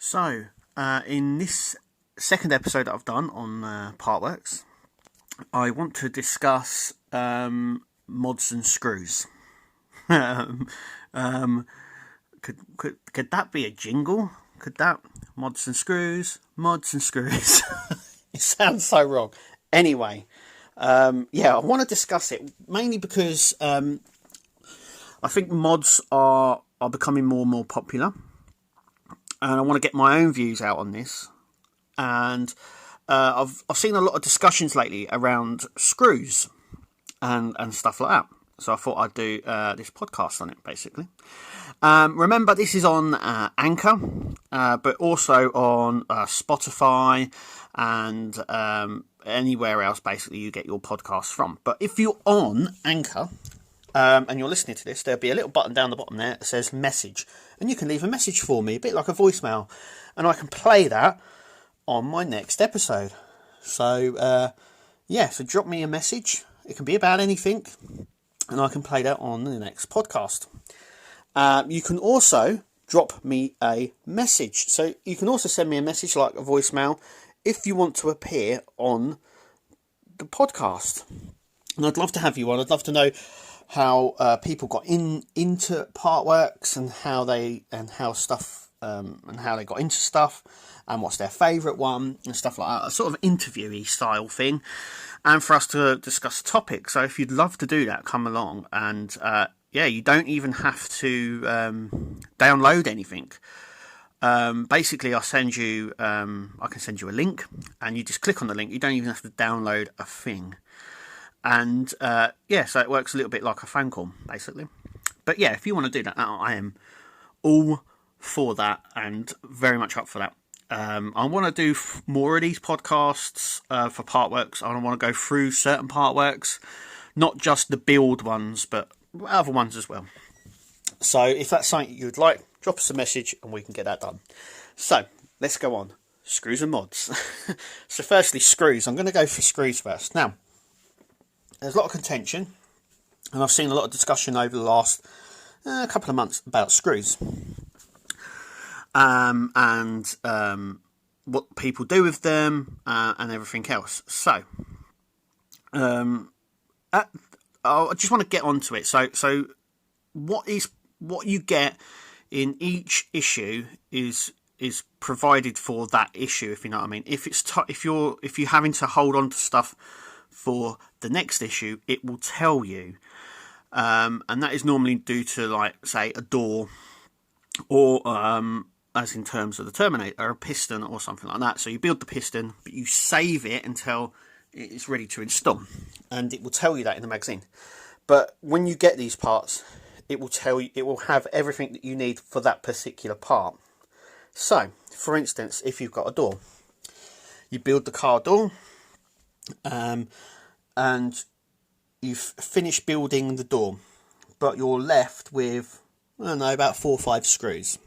So, in this second episode that I've done on Partworks, I want to discuss mods and screws. Could that be a jingle? Could that? Mods and screws? Mods and screws. It sounds so wrong. Anyway, I want to discuss it mainly because I think mods are becoming more and more popular. And I want to get my own views out on this. And I've seen a lot of discussions lately around screws and stuff like that. So I thought I'd do this podcast on it, basically. Remember, this is on Anchor, but also on Spotify and anywhere else, basically, you get your podcasts from. But if you're on Anchor and you're listening to this, there'll be a little button down the bottom there that says message. And you can leave a message for me, a bit like a voicemail. And I can play that on my next episode. So, so drop me a message. It can be about anything. And I can play that on the next podcast. You can also drop me a message. So you can also send me a message like a voicemail if you want to appear on the podcast. And I'd love to have you on. I'd love to know how people got into Partworks and how they got into stuff and what's their favourite one and stuff like that. A sort of interviewee style thing. And for us to discuss a topic. So if you'd love to do that, come along. And you don't even have to download anything. Basically, I can send you a link, and you just click on the link. You don't even have to download a thing. And so it works a little bit like a phone call, basically. But yeah, if you want to do that, I am all for that and very much up for that. I want to do more of these podcasts for Partworks. I want to go through certain Partworks, not just the build ones, but other ones as well. So if that's something you'd like, drop us a message and we can get that done. So let's go on. Screws and mods. So firstly, screws. I'm going to go for screws first. Now, there's a lot of contention, and I've seen a lot of discussion over the last couple of months about screws. And what people do with them and everything else. So, I just want to get onto it. So what you get in each issue is provided for that issue, if you know what I mean. If you're having to hold on to stuff for the next issue, it will tell you, and that is normally due to, like, say, a door or as in terms of the Terminator, or a piston or something like that. So you build the piston, but you save it until it's ready to install, and it will tell you that in the magazine. But when you get these parts, it will have everything that you need for that particular part. So, for instance, if you've got a door, you build the car door, and you've finished building the door, but you're left with, about 4 or 5 screws.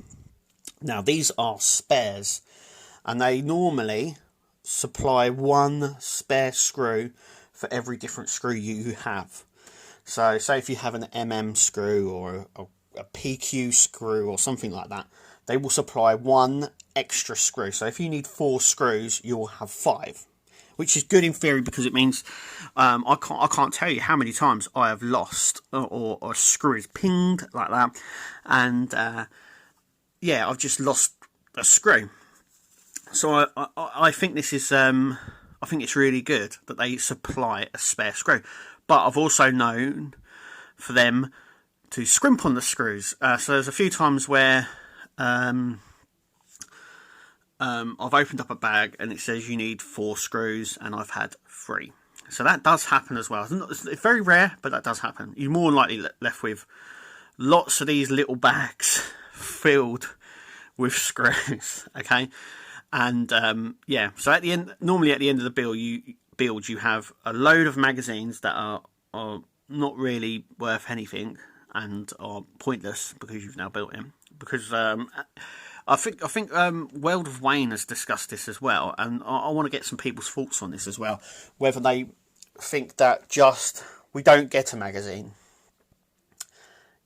Now, these are spares, and they normally supply one spare screw for every different screw you have. So, say if you have an screw or a PQ screw or something like that, they will supply one extra screw. So if you need 4 screws, you'll have 5, which is good in theory, because it means I can't tell you how many times I have lost or a screw is pinged like that, and I've just lost a screw. So I think this is I think it's really good that they supply a spare screw. But I've also known for them to scrimp on the screws. So there's a few times where I've opened up a bag and it says you need 4 screws, and I've had 3. So that does happen as well. It's very rare, but that does happen. You're more likely left with lots of these little bags filled with screws. Okay, and so at the end, normally at the end of the build, you have a load of magazines that are not really worth anything and are pointless because you've now built them. Because I think World of Wayne has discussed this as well, and I want to get some people's thoughts on this as well. Whether they think that we don't get a magazine,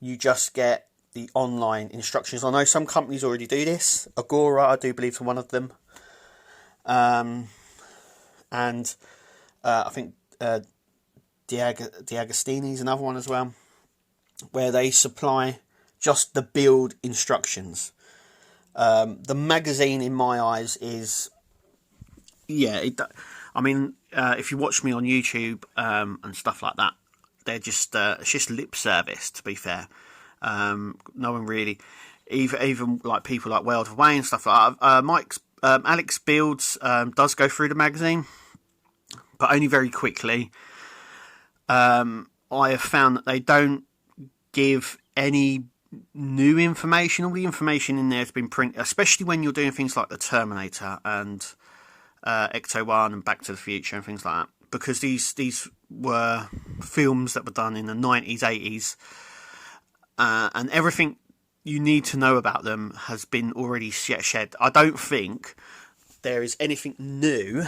you just get the online instructions. I know some companies already do this. Agora, I do believe, is one of them. And I think D'Agostini is another one as well, where they supply just the build instructions. The magazine, in my eyes, is if you watch me on YouTube and stuff like that, they're just it's just lip service. To be fair, no one really, even like people like World of Way and stuff like that. Alex Builds does go through the magazine, but only very quickly. I have found that they don't give any new information. All the information in there has been printed, especially when you're doing things like the Terminator and Ecto 1 and Back to the Future and things like that, because these were films that were done in the 90s, 80s, and everything you need to know about them has been already shed. I don't think there is anything new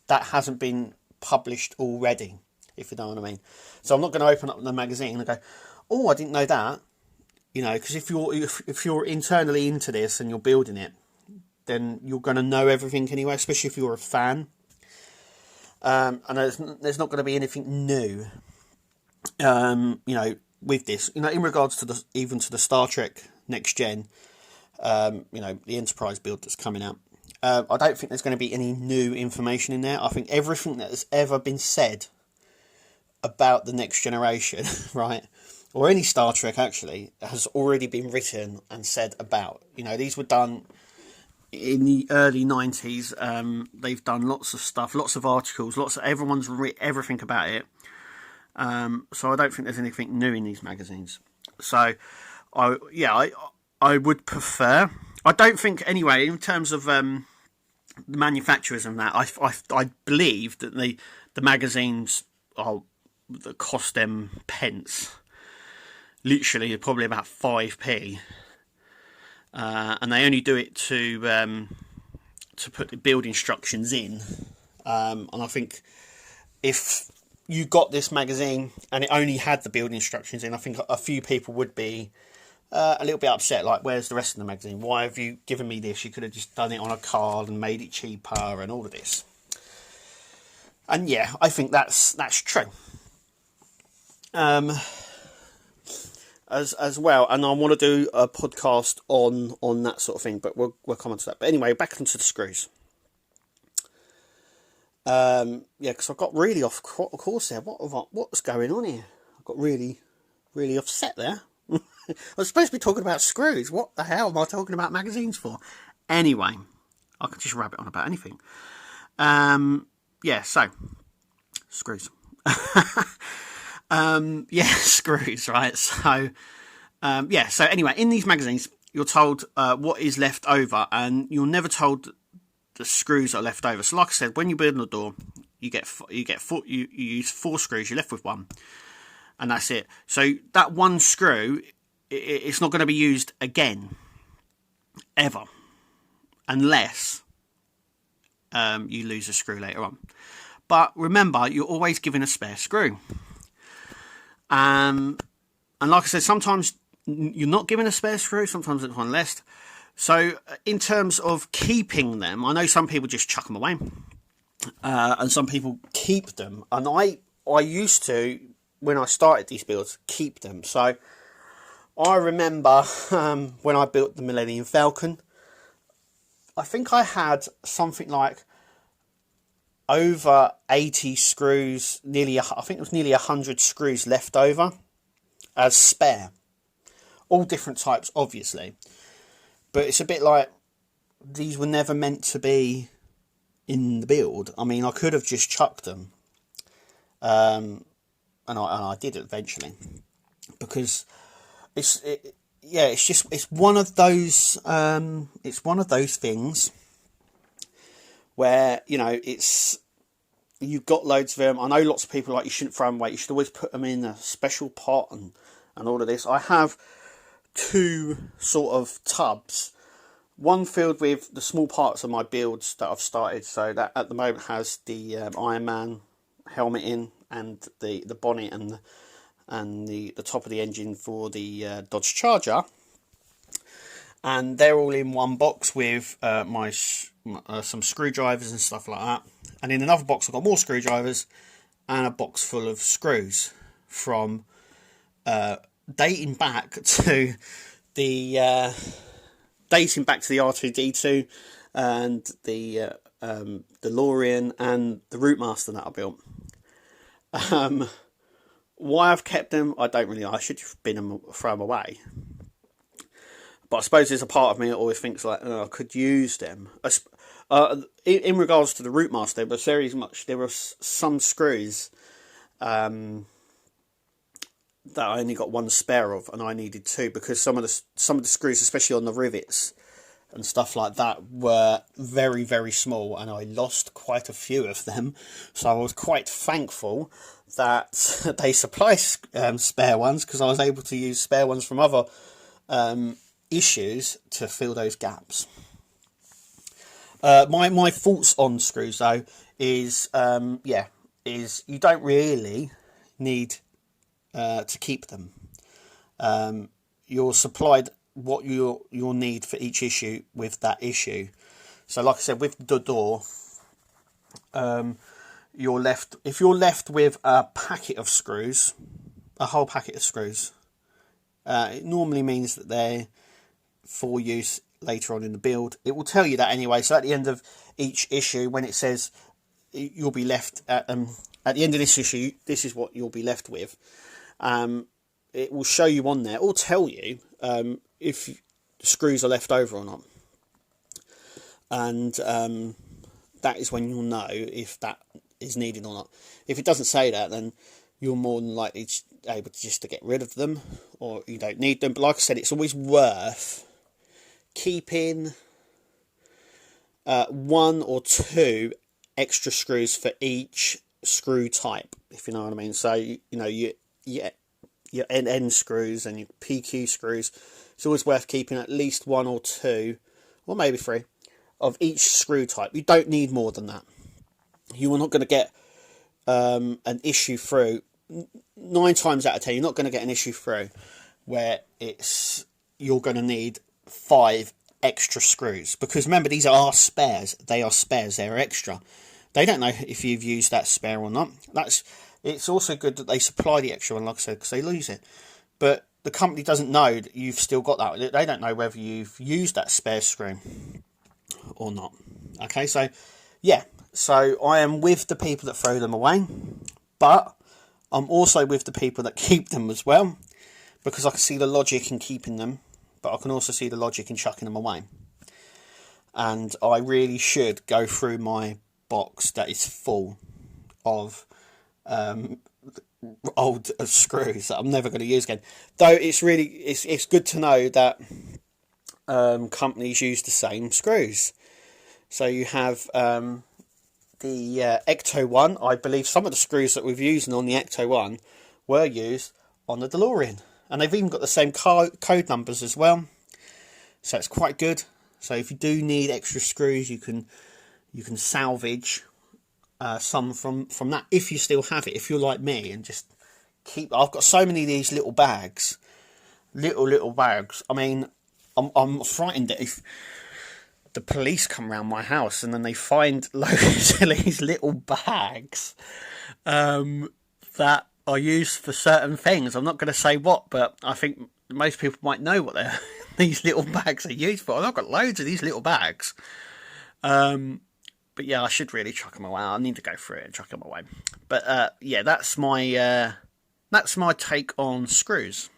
that hasn't been published already, if you know what I mean. So I'm not going to open up the magazine and go, oh, I didn't know that, because if you're internally into this and you're building it, then you're going to know everything anyway, especially if you're a fan. And there's not going to be anything new, with this, in regards to even to the Star Trek Next Gen, the Enterprise build that's coming out. I don't think there's going to be any new information in there. I think everything that has ever been said about the Next Generation, right, or any Star Trek actually, has already been written and said about. These were done in the early 90s. They've done lots of stuff, lots of articles, everyone's written everything about it. So I don't think there's anything new in these magazines. So I would prefer. I don't think anyway, in terms of the manufacturers and that, I believe that the magazines that cost them pence, literally probably about 5p, and they only do it to put the build instructions in. And I think if you got this magazine and it only had the build instructions in, I think a few people would be a little bit upset, like, where's the rest of the magazine? Why have you given me this? You could have just done it on a card and made it cheaper and all of this. And yeah, I think that's true. As well, and I want to do a podcast on that sort of thing, but we'll come on to that. But anyway, back onto the screws. Because I got really off course there. What's going on here? I got really, really upset there. I was supposed to be talking about screws. What the hell am I talking about magazines for? Anyway, I could just rabbit on about anything. So screws. Screws, right? So anyway, in these magazines, you're told what is left over, and you're never told the screws are left over. So like I said, when you're building a door, you use 4 screws, you're left with 1, and that's it. So that 1 screw, it's not going to be used again, ever, unless you lose a screw later on. But remember, you're always given a spare screw. And like I said, sometimes you're not given a spare screw, sometimes it's one less. So in terms of keeping them, I know some people just chuck them away, and some people keep them. And I used to, when I started these builds, keep them. So I remember when I built the Millennium Falcon, I think I had something like over 80 screws, I think it was nearly 100 screws left over as spare. All different types, obviously. But it's a bit like these were never meant to be in the build. I mean, I could have just chucked them. And I did eventually. Because it's one of those things where, you've got loads of them. I know lots of people like, you shouldn't throw them away. You should always put them in a special pot and all of this. I have 2 sort of tubs, one filled with the small parts of my builds that I've started. So that at the moment has the Iron Man helmet in, and the bonnet and and the top of the engine for the Dodge Charger. And they're all in one box with some screwdrivers and stuff like that. And in another box I've got more screwdrivers and a box full of screws from dating back to the R2D2 and the DeLorean and the Routemaster that I built. Why I've kept them, I don't really know. I should have throw them away. But I suppose there's a part of me that always thinks like, oh, I could use them. In regards to the Routemaster, there were some screws that I only got one spare of, and I needed two because some of the screws, especially on the rivets and stuff like that, were very, very small, and I lost quite a few of them. So I was quite thankful that they supply spare ones, because I was able to use spare ones from other issues to fill those gaps. My thoughts on screws though is you don't really need to keep them. You're supplied what you'll need for each issue with that issue. So like I said, with the door, if you're left with a packet of screws, a whole packet of screws, it normally means that they're for use later on in the build. It will tell you that anyway. So at the end of each issue, when it says you'll be left at the end of this issue, this is what you'll be left with. It will show you on there, or tell you if the screws are left over or not, and that is when you'll know if that is needed or not. If it doesn't say that, then you're more than likely able to get rid of them, or you don't need them. But like I said, it's always worth keeping one or two extra screws for each screw type, if you know what I mean. So your end screws and your PQ screws, it's always worth keeping at least one or two, or maybe three, of each screw type. You don't need more than that. You are not going to get an issue through. 9 times out of 10, you're not going to get an issue through where you're going to need 5 extra screws, because remember, these are spares. They are spares. They're extra. They don't know if you've used that spare or not. It's also good that they supply the extra one, like I said, because they lose it. But the company doesn't know that you've still got that. They don't know whether you've used that spare screw or not. Okay, so yeah. So I am with the people that throw them away, but I'm also with the people that keep them as well, because I can see the logic in keeping them, but I can also see the logic in chucking them away. And I really should go through my box that is full of old screws that I'm never going to use again. Though it's good to know that companies use the same screws. So you have the Ecto 1. I believe some of the screws that we've used on the Ecto 1 were used on the DeLorean, and they've even got the same code numbers as well. So it's quite good. So if you do need extra screws, you can salvage some from that, if you still have it. If you're like me and just I've got so many of these little bags, little bags. I mean, I'm frightened that if the police come around my house and then they find loads of these little bags that are used for certain things. I'm not going to say what, but I think most people might know what these little bags are used for. I've got loads of these little bags. But yeah, I should really chuck them away. I need to go through it and chuck them away. But yeah, that's my take on screws.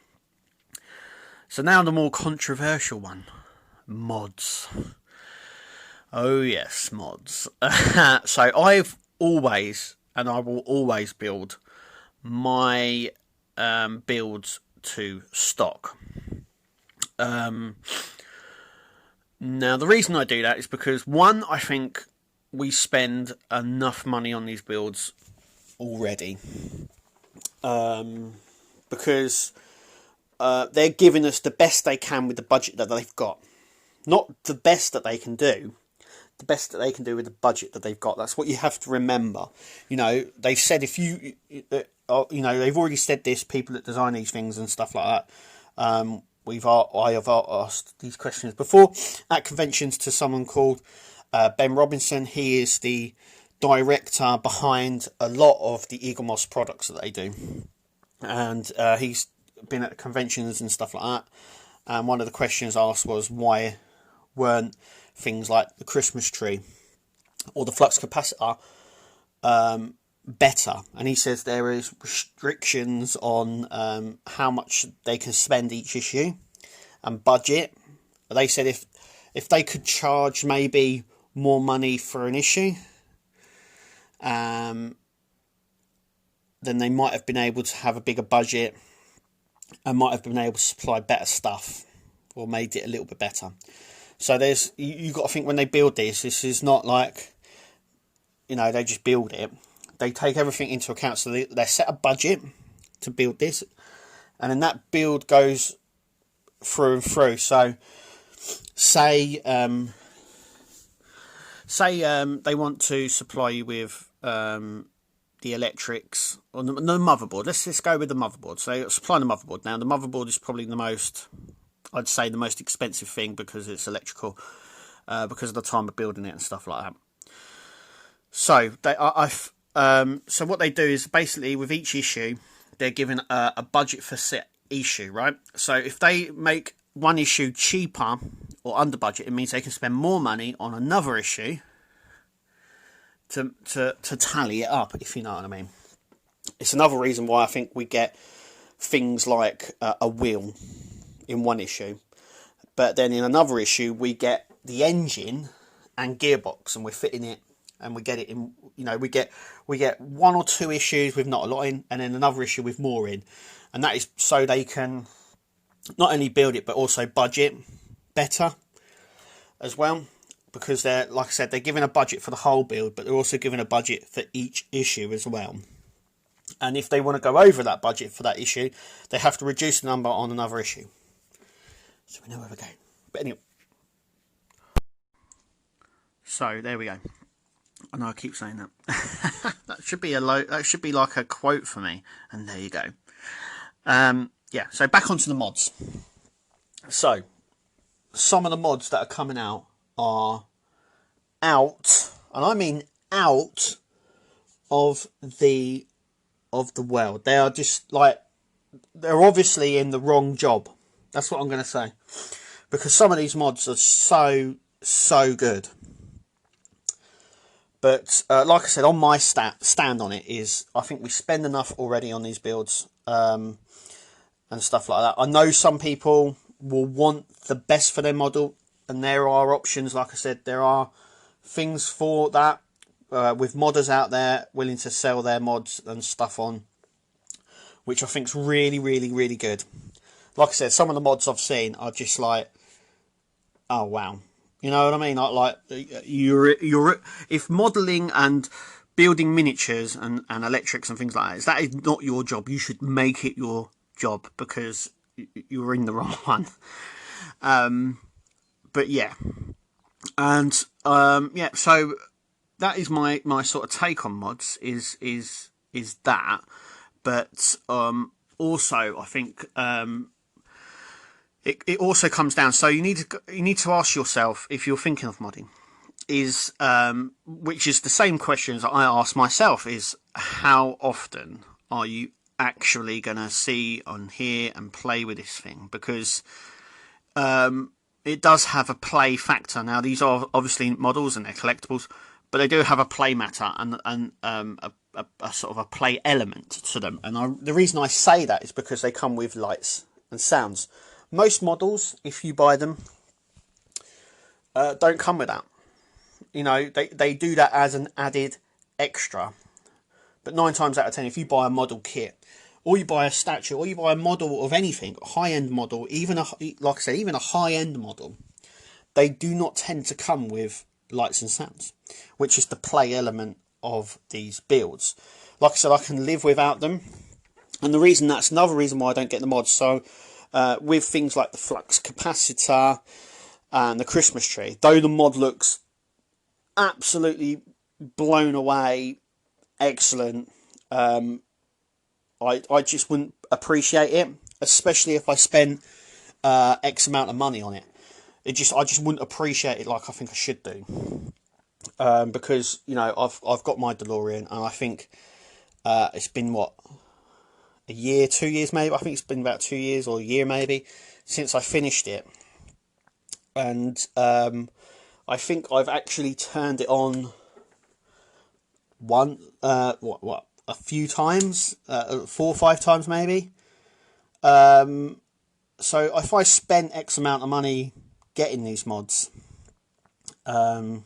So now the more controversial one, mods. Oh yes, mods. So I've always, and I will always build my builds to stock. Now the reason I do that is because, one, I think we spend enough money on these builds already, because they're giving us the best they can with the budget that they've got. Not the best that they can do, the best that they can do with the budget that they've got. That's what you have to remember. You know, they've said if you you know, they've already said this, people that design these things and stuff like that. I have asked these questions before at conventions to someone called Ben Robinson. He is the director behind a lot of the Eagle Moss products that they do, and he's been at conventions and stuff like that. And one of the questions asked was, why weren't things like the Christmas tree or the flux capacitor better? And he says there is restrictions on how much they can spend each issue and budget. They said if they could charge maybe more money for an issue, then they might have been able to have a bigger budget and might have been able to supply better stuff or made it a little bit better. So there's, you got to think, when they build this is not like, you know, they just build it. They take everything into account. So they set a budget to build this, and then that build goes through and through. So say they want to supply you with the electrics on the motherboard. Let's go with the motherboard. So supply the motherboard. Now the motherboard is probably the most, I'd say, the most expensive thing, because it's electrical, because of the time of building it and stuff like that. So so what they do is basically with each issue they're given a budget for set issue, right? So if they make one issue cheaper or under budget, it means they can spend more money on another issue to tally it up, if you know what I mean. It's another reason why I think we get things like a wheel in one issue, but then in another issue we get the engine and gearbox, and we're fitting it, and we get it in, you know, we get one or two issues with not a lot in, and then another issue with more in, and that is so they can not only build it but also budget better as well, because they're, like I said, they're given a budget for the whole build, but they're also given a budget for each issue as well. And if they want to go over that budget for that issue, they have to reduce the number on another issue. So we know where we're going. But anyway, so there we go. I know I keep saying that. That should be like a quote for me. And there you go. Yeah. So back onto the mods. So some of the mods that are coming out are out, and I mean out of the world. They are just like, they're obviously in the wrong job. That's what I'm going to say, because some of these mods are so good. But like I said, on my stand on it is, I think we spend enough already on these builds and stuff like that. I know some people will want the best for their model, and there are options. Like I said, there are things for that with modders out there willing to sell their mods and stuff on, which I think is really, really, really good. Like I said, some of the mods I've seen are just like, oh wow, you know what I mean? Like you're if modelling and building miniatures and electrics and things like that is not your job, you should make it your job, because you're in the wrong one. But yeah, and yeah, so that is my sort of take on mods is that. But also I think it also comes down, so you need to ask yourself, if you're thinking of modding, is which is the same questions that I ask myself, is how often are you actually going to see and hear and play with this thing? Because it does have a play factor. Now these are obviously models and they're collectibles, but they do have a play matter and a sort of a play element to them. And the reason I say that is because they come with lights and sounds. Most models, if you buy them, don't come with that. You know, they do that as an added extra. But 9 times out of 10, if you buy a model kit, or you buy a statue, or you buy a model of anything, a high-end model, even like I said, even a high-end model, they do not tend to come with lights and sounds, which is the play element of these builds. Like I said, I can live without them, and that's another reason why I don't get the mods. So with things like the flux capacitor and the Christmas tree, though the mod looks absolutely blown away, excellent, I just wouldn't appreciate it, especially if I spent X amount of money on it. I just wouldn't appreciate it like I think I should do. Because I've got my DeLorean, and I think it's been what, a year, 2 years maybe. I think it's been about 2 years or a year maybe since I finished it, and I think I've actually turned it on a few times, 4 or 5 times maybe. So if I spent X amount of money getting these mods, I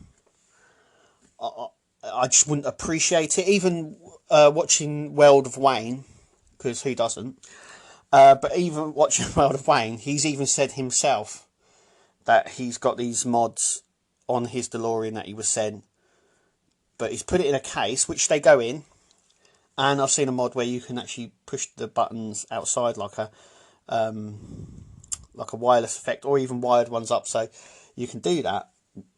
just wouldn't appreciate it. Even watching World of Wayne, because who doesn't? But even watching World of Wayne, he's even said himself that he's got these mods on his DeLorean that he was sent, but he's put it in a case, which they go in. And I've seen a mod where you can actually push the buttons outside like a wireless effect, or even wired ones up, so you can do that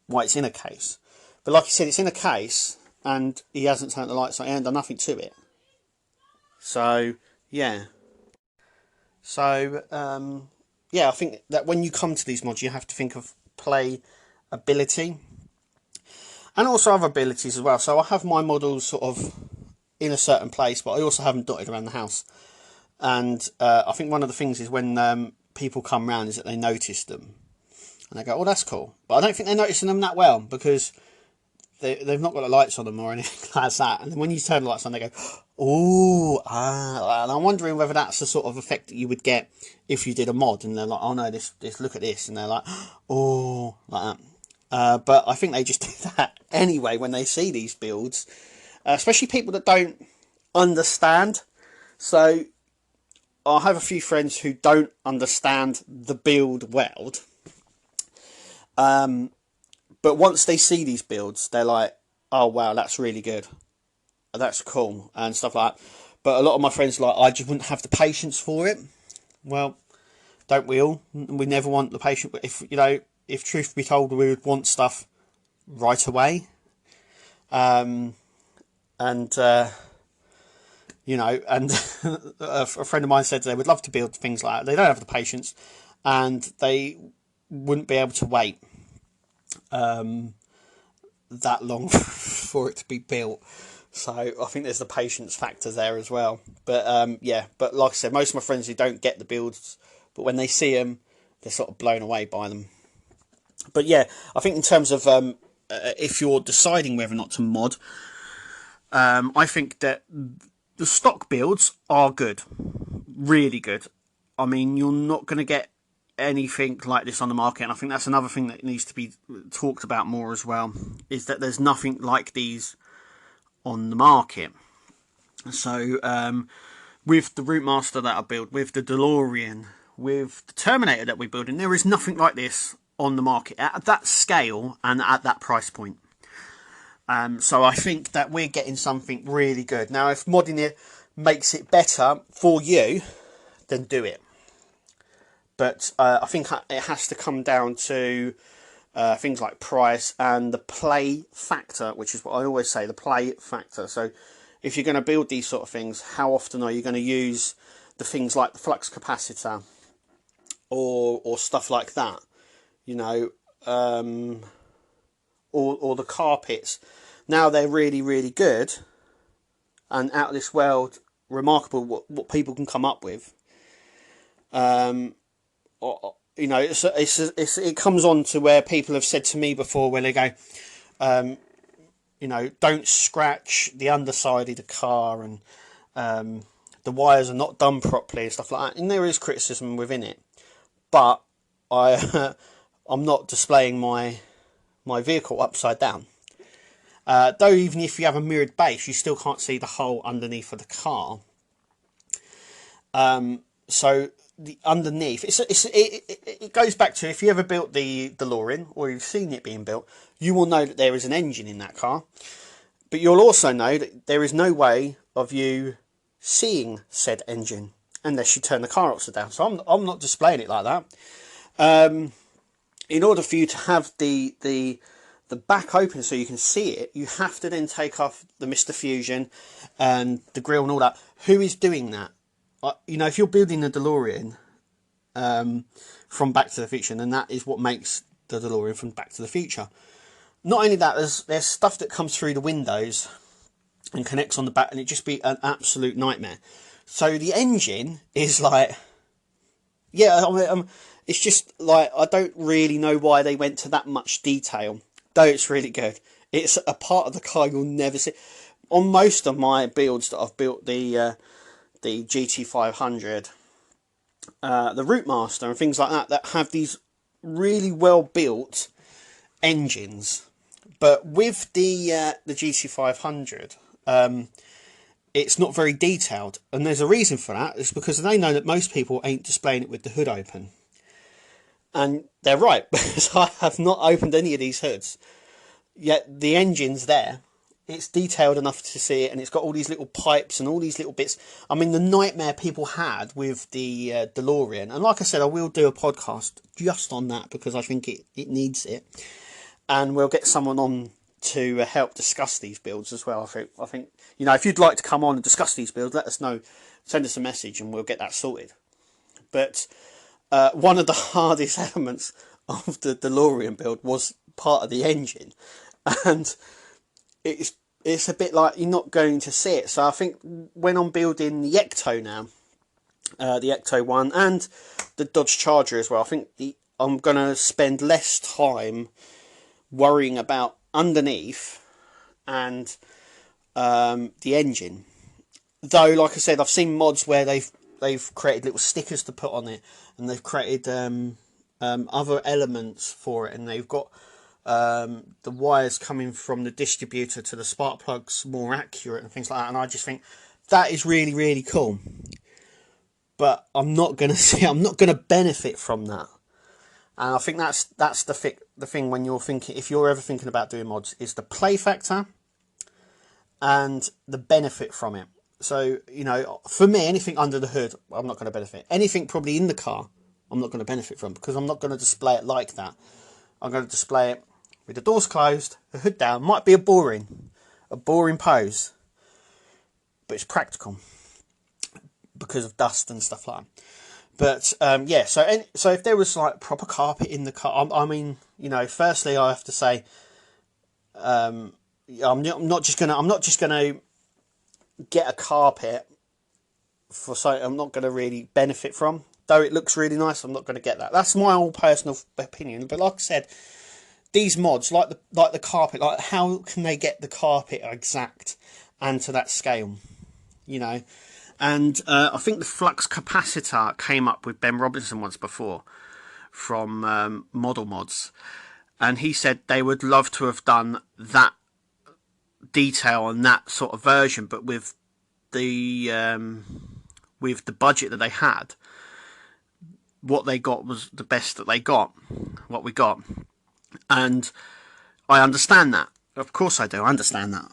while it's in a case. But like I said, it's in a case, and he hasn't turned the lights on and done nothing to it. So yeah. So yeah, I think that when you come to these mods, you have to think of playability and also other abilities as well. So I have my models sort of in a certain place, but I also have them dotted around the house. And I think one of the things is when people come round is that they notice them and they go, "Oh, that's cool." But I don't think they're noticing them that well, because they've not got the lights on them or anything like that. And then when you turn the lights on, they go, "Oh, ah." And I'm wondering whether that's the sort of effect that you would get if you did a mod and they're like, "Oh no, this look at this," and they're like, "Oh," like that. But I think they just do that anyway when they see these builds, especially people that don't understand. So I have a few friends who don't understand the build world, but once they see these builds, they're like, "Oh wow, that's really good, that's cool," and stuff like that. But a lot of my friends are like, "I just wouldn't have the patience for it." Well, don't we all? We never want the patience. If truth be told, we would want stuff right away. And and a friend of mine said they would love to build things like that. They don't have the patience, and they wouldn't be able to wait that long for it to be built. So I think there's the patience factor there as well. But yeah, but like I said, most of my friends who don't get the builds, but when they see them, they're sort of blown away by them. But yeah, I think in terms of if you're deciding whether or not to mod, I think that the stock builds are good, really good. I mean, you're not going to get anything like this on the market, and I think that's another thing that needs to be talked about more as well, is that there's nothing like these on the market. So with the Routemaster that I build, with the DeLorean, with the Terminator that we're building, there is nothing like this on the market at that scale and at that price point. So I think that we're getting something really good. Now, if modding it makes it better for you, then do it. But I think it has to come down to things like price and the play factor, which is what I always say, the play factor. So if you're going to build these sort of things, how often are you going to use the things like the flux capacitor or stuff like that? Or the carpets. Now they're really, really good and out of this world, remarkable what people can come up with. It comes on to where people have said to me before, where they go, don't scratch the underside of the car, and the wires are not done properly and stuff like that. And there is criticism within it, but I'm not displaying my vehicle upside down. Though even if you have a mirrored base, you still can't see the hole underneath of the car. So the underneath, it goes back to, if you ever built the DeLorean or you've seen it being built, you will know that there is an engine in that car. But you'll also know that there is no way of you seeing said engine unless you turn the car upside down. So I'm not displaying it like that. In order for you to have the the back open so you can see it, you have to then take off the Mr. Fusion and the grill and all that. Who is doing that? You know, if you're building a DeLorean from Back to the Future, then that is what makes the DeLorean from Back to the Future. Not only that, there's stuff that comes through the windows and connects on the back, and it just be an absolute nightmare. So the engine is like, yeah, it's just like, I don't really know why they went to that much detail, though it's really good. It's a part of the car you'll never see. On most of my builds that I've built, the GT500, the Routemaster and things like that, that have these really well built engines. But with the GT500, it's not very detailed, and there's a reason for that. It's because they know that most people ain't displaying it with the hood open, and they're right, because I have not opened any of these hoods yet. The engine's there, it's detailed enough to see it, and it's got all these little pipes and all these little bits. I mean, the nightmare people had with the DeLorean, and like I said, I will do a podcast just on that because I think it needs it, and we'll get someone on to help discuss these builds as well. I think, you know, if you'd like to come on and discuss these builds, let us know, send us a message and we'll get that sorted. But one of the hardest elements of the DeLorean build was part of the engine, and it's a bit like you're not going to see it. So I think when I'm building the Ecto now, the Ecto 1 and the Dodge Charger as well, I think I'm going to spend less time worrying about underneath and the engine. Though, like I said, I've seen mods where they've created little stickers to put on it, and they've created other elements for it, and they've got the wires coming from the distributor to the spark plugs more accurate and things like that. And I just think that is really, really cool. But I'm not going to benefit from that. And I think that's the thing when you're thinking, if you're ever thinking about doing mods, is the play factor and the benefit from it. So, you know, for me, anything under the hood, I'm not going to benefit. Anything probably in the car, I'm not going to benefit from, because I'm not going to display it like that. I'm going to display it with the doors closed, the hood down. Might be a boring pose, but it's practical because of dust and stuff like that. But yeah, so if there was like proper carpet in the car, I mean, you know, firstly I have to say, I'm not just gonna get a carpet for something I'm not gonna really benefit from. Though it looks really nice, I'm not gonna get that. That's my own personal opinion. But like I said, these mods, like the carpet, like how can they get the carpet exact and to that scale, you know? And I think the flux capacitor came up with Ben Robinson once before from Model Mods, and he said they would love to have done that detail on that sort of version, but with the budget that they had, what they got was the best that they got, what we got. And I understand that. Of course I do. I understand that.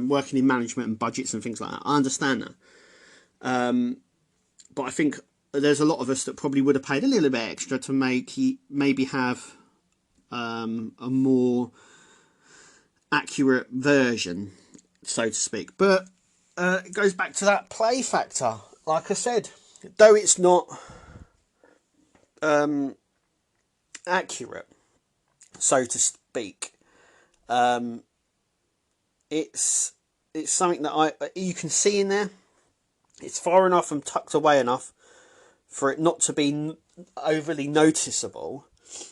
Working in management and budgets and things like that, I understand that. But I think there's a lot of us that probably would have paid a little bit extra to maybe have a more accurate version, so to speak. But it goes back to that play factor. Like I said, though it's not accurate, so to speak, it's something that you can see in there. It's far enough and tucked away enough for it not to be overly noticeable.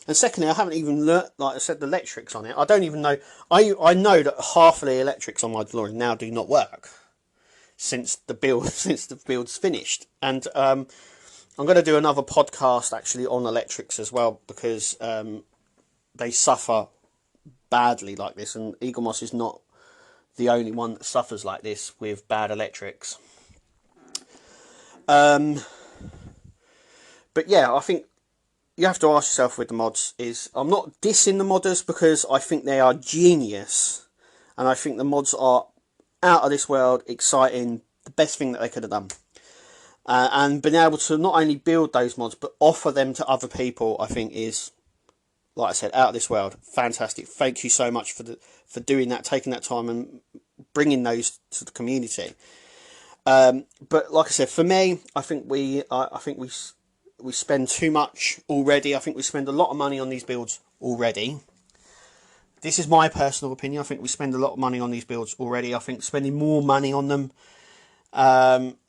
And secondly, I haven't even learnt, like I said, the electrics on it. I don't even know. I know that half of the electrics on my DeLorean now do not work since the build's finished. And I'm going to do another podcast actually on electrics as well, because they suffer badly like this, and Eagle Moss is not the only one that suffers like this with bad electrics. But yeah, I think you have to ask yourself with the mods is, I'm not dissing the modders because I think they are genius, and I think the mods are out of this world, exciting, the best thing that they could have done. And being able to not only build those mods but offer them to other people, I think is like I said, out of this world. Fantastic. Thank you so much for doing that, taking that time and bringing those to the community. But like I said, for me, I think we spend too much already. I think we spend a lot of money on these builds already. This is my personal opinion. I think we spend a lot of money on these builds already. I think spending more money on them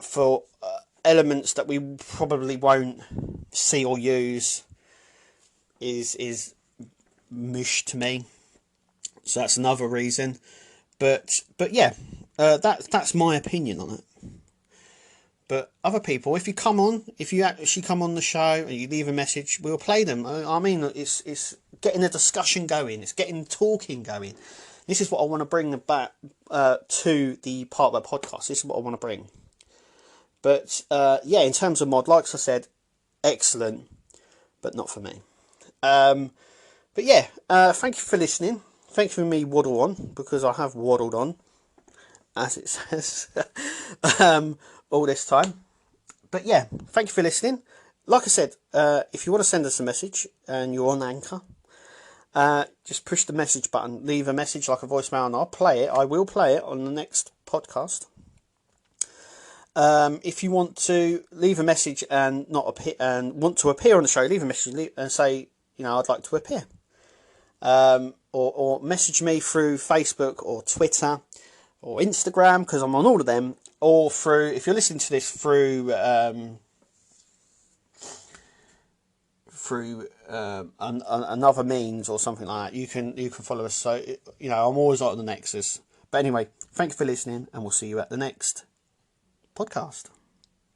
for elements that we probably won't see or use is mush to me. So that's another reason. But yeah, that's my opinion on it. But other people, if you actually come on the show and you leave a message, we'll play them. I mean, it's getting a discussion going. It's getting talking going. This is what I want to bring back to the Partwork podcast. This is what I want to bring. But yeah, in terms of mod, like I said, excellent, but not for me. But yeah, thank you for listening. Thank you for me waddle on, because I have waddled on, as it says, all this time. But yeah, thank you for listening. Like I said, if you want to send us a message and you're on Anchor, just push the message button, leave a message like a voicemail, and I'll play it. I will play it on the next podcast. If you want to leave a message and not appear, and want to appear on the show, leave a message and say, I'd like to appear. Or message me through Facebook or Twitter or Instagram, because I'm on all of them, or through, if you're listening to this through another means or something like that, you can follow us. So I'm always on the Nexus. But anyway, thank you for listening, and we'll see you at the next podcast.